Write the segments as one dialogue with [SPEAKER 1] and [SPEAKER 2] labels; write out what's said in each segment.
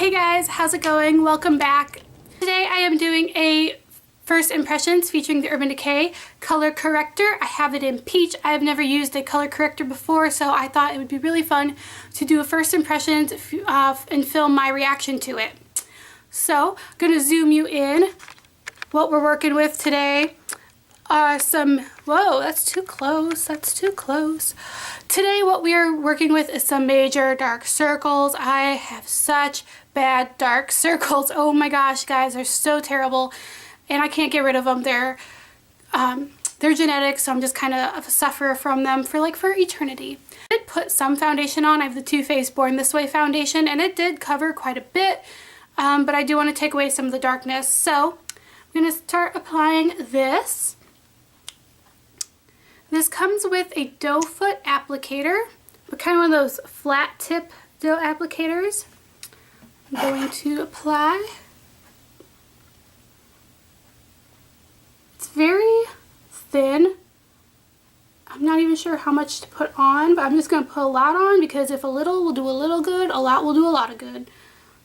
[SPEAKER 1] Hey guys, how's it going? Welcome back. Today I am doing a first impressions featuring the Urban Decay color corrector. I have it in peach. I have never used a color corrector before, so I thought it would be really fun to do a first impressions and film my reaction to it. So I'm gonna zoom you in. What we're working with today are whoa, that's too close, that's too close. Today what we are working with is some major dark circles. I have such bad dark circles. Oh my gosh, guys, they're so terrible and I can't get rid of them. They're genetic, so I'm just kind of suffer from them for eternity. I did put some foundation on. I have the Too Faced Born This Way foundation and it did cover quite a bit, but I do want to take away some of the darkness. So I'm going to start applying this. This comes with a doe foot applicator, but kind of one of those flat tip doe applicators. I'm going to apply. It's very thin. I'm not even sure how much to put on, but I'm just going to put a lot on because if a little will do a little good, a lot will do a lot of good.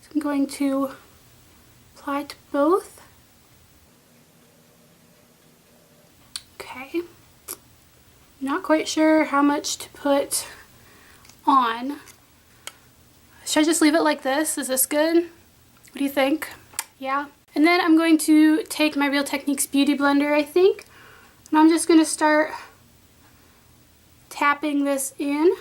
[SPEAKER 1] So I'm going to apply to both. Okay. Not quite sure how much to put on. Should I just leave it like this? Is this good? What do you think? Yeah. And then I'm going to take my Real Techniques Beauty Blender, I think, and I'm just going to start tapping this in.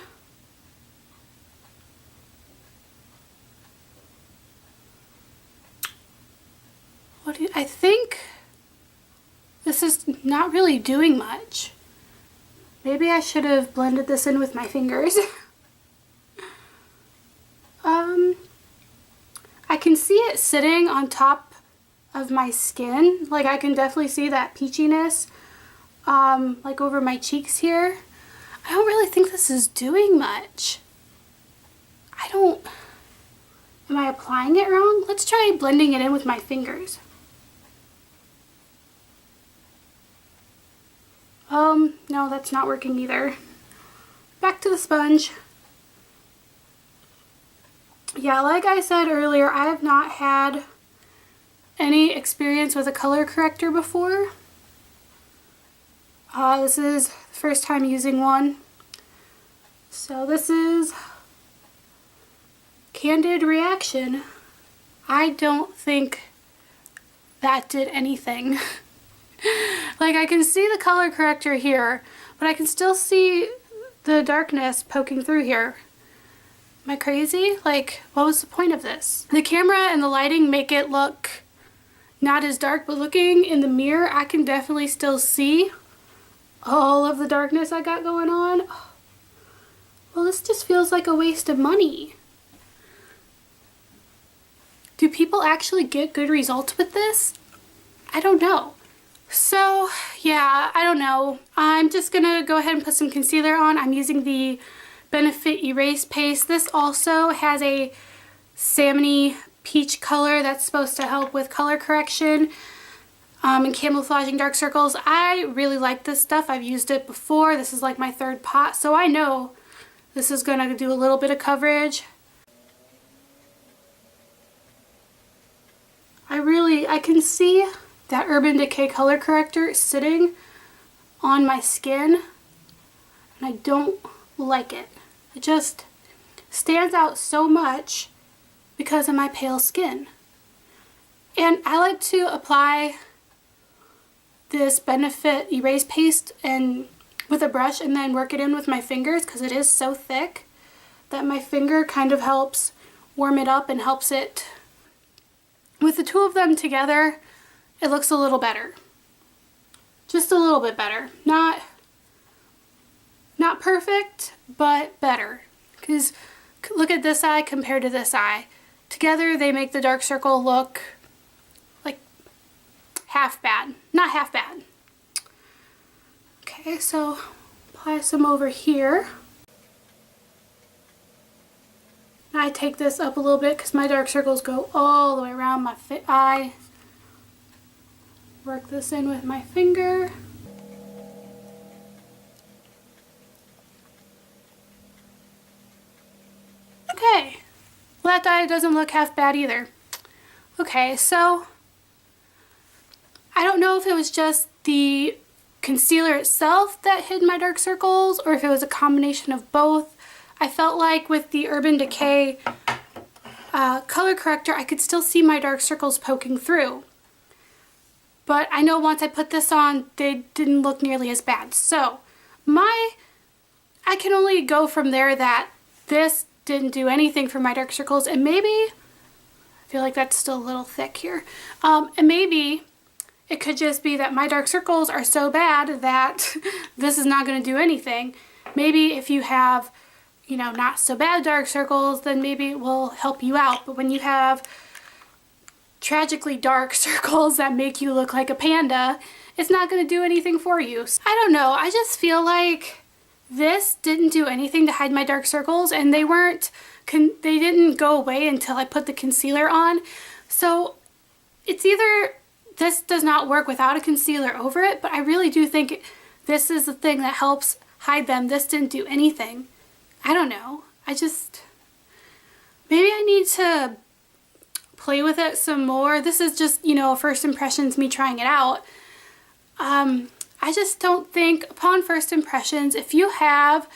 [SPEAKER 1] I think this is not really doing much. Maybe I should have blended this in with my fingers. I can see it sitting on top of my skin. Like I can definitely see that peachiness like over my cheeks here. I don't really think this is doing much. Am I applying it wrong? Let's try blending it in with my fingers. No, that's not working either. Back to the sponge. Yeah, like I said earlier, I have not had any experience with a color corrector before. This is the first time using one. So this is candid reaction. I don't think that did anything. Like I can see the color corrector here, but I can still see the darkness poking through here. Am I crazy? Like, what was the point of this? The camera and the lighting make it look not as dark, but looking in the mirror, I can definitely still see all of the darkness I got going on. Well, this just feels like a waste of money. Do people actually get good results with this? I don't know. So yeah, I don't know. I'm just gonna go ahead and put some concealer on. I'm using the Benefit Erase Paste. This also has a salmony peach color that's supposed to help with color correction and camouflaging dark circles. I really like this stuff. I've used it before. This is like my third pot, so I know this is gonna do a little bit of coverage. I can see that Urban Decay color corrector sitting on my skin, and I don't like it. It just stands out so much because of my pale skin. And I like to apply this Benefit Erase Paste and with a brush and then work it in with my fingers because it is so thick that my finger kind of helps warm it up and helps it. With the two of them together, it looks a little better. Just a little bit better. Not perfect, but better. Because look at this eye compared to this eye. Together they make the dark circle look like half bad. Not half bad. Okay, so apply some over here. I take this up a little bit because my dark circles go all the way around my eye. Work this in with my finger. Okay, well that dye doesn't look half bad either. Okay, so I don't know if it was just the concealer itself that hid my dark circles or if it was a combination of both. I felt like with the Urban Decay color corrector, I could still see my dark circles poking through. But I know once I put this on, they didn't look nearly as bad. So I can only go from there that this didn't do anything for my dark circles, and maybe, I feel like that's still a little thick here, and maybe it could just be that my dark circles are so bad that this is not going to do anything. Maybe if you have, you know, not so bad dark circles, then maybe it will help you out. But when you have tragically dark circles that make you look like a panda, it's not going to do anything for you. I don't know, I just feel like this didn't do anything to hide my dark circles, and they didn't go away until I put the concealer on. So it's either this does not work without a concealer over it, but I really do think this is the thing that helps hide them. This didn't do anything. I don't know. Maybe I need to play with it some more. This is just, you know, first impressions, me trying it out. I just don't think, upon first impressions, if you have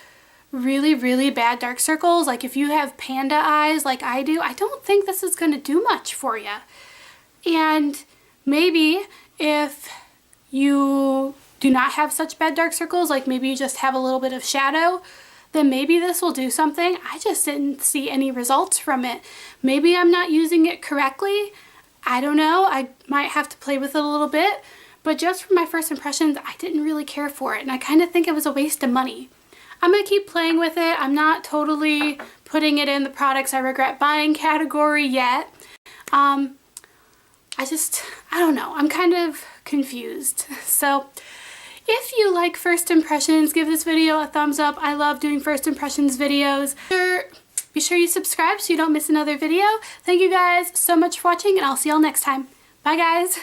[SPEAKER 1] really, really bad dark circles, like if you have panda eyes like I do, I don't think this is going to do much for you. And maybe if you do not have such bad dark circles, like maybe you just have a little bit of shadow, then maybe this will do something. I just didn't see any results from it. Maybe I'm not using it correctly. I don't know. I might have to play with it a little bit. But just from my first impressions, I didn't really care for it. And I kind of think it was a waste of money. I'm going to keep playing with it. I'm not totally putting it in the products I regret buying category yet. I don't know. I'm kind of confused. So if you like first impressions, give this video a thumbs up. I love doing first impressions videos. Be sure you subscribe so you don't miss another video. Thank you guys so much for watching, and I'll see y'all next time. Bye guys.